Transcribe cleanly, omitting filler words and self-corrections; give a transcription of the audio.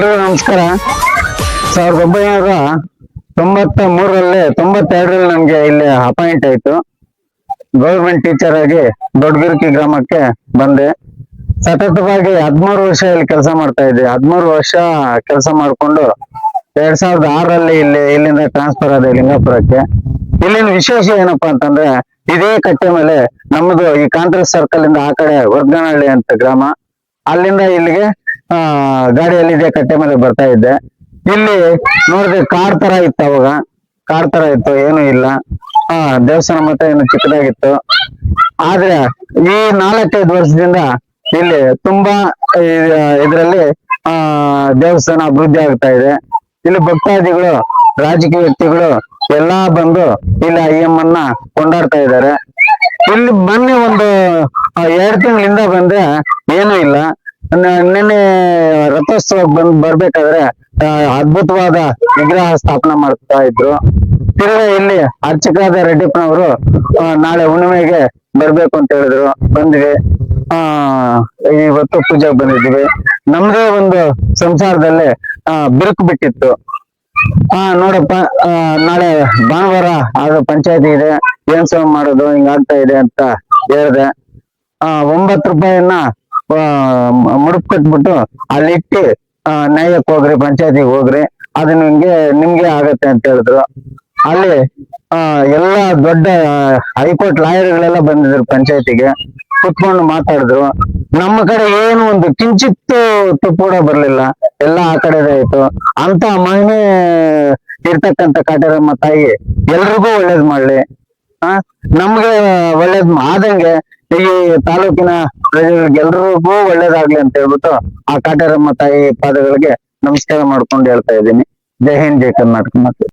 ಎಲ್ರಿಗೂ ನಮಸ್ಕಾರ. 1993 ನಮ್ಗೆ ಇಲ್ಲಿ ಅಪಾಯಿಂಟ್ ಆಯ್ತು. ಗೌರ್ಮೆಂಟ್ ಟೀಚರ್ ಆಗಿ ದೊಡ್ಡಗಿರ್ಕಿ ಗ್ರಾಮಕ್ಕೆ ಬಂದೆ. ಸತತವಾಗಿ 13 ವರ್ಷ ಇಲ್ಲಿ ಕೆಲಸ ಮಾಡ್ತಾ ಇದ್ದೆ. 13 ವರ್ಷ ಕೆಲಸ ಮಾಡ್ಕೊಂಡು 2006ರಲ್ಲಿ ಇಲ್ಲಿಂದ ಟ್ರಾನ್ಸ್ಫರ್ ಆದ ಲಿಂಗಾಪುರಕ್ಕೆ. ಇಲ್ಲಿನ ವಿಶೇಷ ಏನಪ್ಪಾ ಅಂತಂದ್ರೆ, ಇದೇ ಕಟ್ಟೆ ಮೇಲೆ ನಮ್ದು ಈ ಕಾಂಗ್ರೆಸ್ ಸರ್ಕಲ್ ಇಂದ ಆ ಕಡೆ ವರ್ಗನಹಳ್ಳಿ ಅಂತ ಗ್ರಾಮ, ಅಲ್ಲಿಂದ ಇಲ್ಲಿಗೆ ಗಾಡಿಯಲ್ಲಿ ಇದೇ ಕಟ್ಟೆ ಮೇಲೆ ಬರ್ತಾ ಇದ್ದೆ. ಇಲ್ಲಿ ನೋಡಿದ್ರೆ ಕಾಡ್ ತರ ಇತ್ತು, ಅವಾಗ ಕಾಡ್ ತರ ಇತ್ತು, ಏನು ಇಲ್ಲ. ದೇವಸ್ಥಾನ ಮಾತ್ರ ಏನು ಚಿಕ್ಕದಾಗಿತ್ತು. ಆದ್ರೆ ಈ 4-5 ವರ್ಷದಿಂದ ಇಲ್ಲಿ ತುಂಬಾ ಇದರಲ್ಲಿ ದೇವಸ್ಥಾನ ಅಭಿವೃದ್ಧಿ ಆಗ್ತಾ ಇದೆ. ಇಲ್ಲಿ ಭಕ್ತಾದಿಗಳು, ರಾಜಕೀಯ ವ್ಯಕ್ತಿಗಳು ಎಲ್ಲಾ ಬಂದು ಇಲ್ಲಿ ಅಯ್ಯಮ್ಮನ್ನ ಕೊಂಡಾಡ್ತಾ ಇದ್ದಾರೆ. ಇಲ್ಲಿ ಮೊನ್ನೆ ಒಂದು 2 ತಿಂಗಳಿಂದ ಬಂದ್ರೆ ಏನೂ ಇಲ್ಲ. ನಿನ್ನೆ ರಥೋತ್ಸವಕ್ಕೆ ಬರ್ಬೇಕಾದ್ರೆ ಅದ್ಭುತವಾದ ವಿಗ್ರಹ ಸ್ಥಾಪನೆ ಮಾಡ್ತಾ ಇದ್ರು. ತಿರ್ಗಾ ಇಲ್ಲಿ ಅರ್ಚಕರಾದ ರೆಡ್ಡಿಪ್ಪನವರು ನಾಳೆ ಹುಣ್ಣಿಮೆಗೆ ಬರ್ಬೇಕು ಅಂತ ಹೇಳಿದ್ರು. ಬಂದ್ವಿ. ಇವತ್ತು ಪೂಜೆಗೆ ಬಂದಿದ್ವಿ. ನಮ್ದೇ ಒಂದು ಸಂಸಾರದಲ್ಲಿ ಬಿರುಕು ಬಿಟ್ಟಿತ್ತು. ನೋಡಪ್ಪ, ನಾಳೆ ಭಾನುವಾರ ಆಗ ಪಂಚಾಯತಿ ಇದೆ, ಏನ್ ಸೇವೆ ಮಾಡೋದು, ಹಿಂಗಾಗ್ತಾ ಇದೆ ಅಂತ ಹೇಳಿದೆ. 9 ರೂಪಾಯಿಯನ್ನ ಮುಡುಪ್ ಕಟ್ಬಿಟ್ಟು ಅಲ್ಲಿ ಇಟ್ಟು ನ್ಯಾಯಕ್ಕೆ ಹೋಗ್ರಿ, ಪಂಚಾಯತಿಗೆ ಹೋಗ್ರಿ, ಅದು ನಿಮ್ಗೆ ಆಗತ್ತೆ ಅಂತ ಹೇಳಿದ್ರು. ಅಲ್ಲಿ ಎಲ್ಲ ದೊಡ್ಡ ಹೈಕೋರ್ಟ್ ಲಾಯರ್ಗಳೆಲ್ಲ ಬಂದಿದ್ರು ಪಂಚಾಯತಿಗೆ, ಕುತ್ಕೊಂಡು ಮಾತಾಡಿದ್ರು. ನಮ್ಮ ಕಡೆ ಏನು ಒಂದು ಕಿಂಚಿತ್ತು ತುಪ್ಪು ಕೂಡ ಬರ್ಲಿಲ್ಲ, ಎಲ್ಲ ಆ ಕಡೆದೇ ಆಯ್ತು. ಅಂತ ಮಹಿಮೆ ಇರ್ತಕ್ಕಂಥ ಕಾಟೇರಮ್ಮ ತಾಯಿ ಎಲ್ರಿಗೂ ಒಳ್ಳೇದ್ ಮಾಡ್ಲಿ, ನಮ್ಗೆ ಒಳ್ಳೇದ್ ಆದಂಗೆ ಈ ತಾಲೂಕಿನ ಪ್ರಜೆಗಳಿಗೆ ಎಲ್ರಿಗೂ ಒಳ್ಳೇದಾಗ್ಲಿ ಅಂತ ಹೇಳ್ಬಿಟ್ಟು ಆ ಕಾಟೇರಮ್ಮ ತಾಯಿ ಪಾದಗಳಿಗೆ ನಮಸ್ಕಾರ ಮಾಡ್ಕೊಂಡು ಹೇಳ್ತಾ ಇದ್ದೀನಿ. ಜೈ ಹಿಂದ್, ಜೈ ಕರ್ನಾಟಕ. ಮತ್ತೆ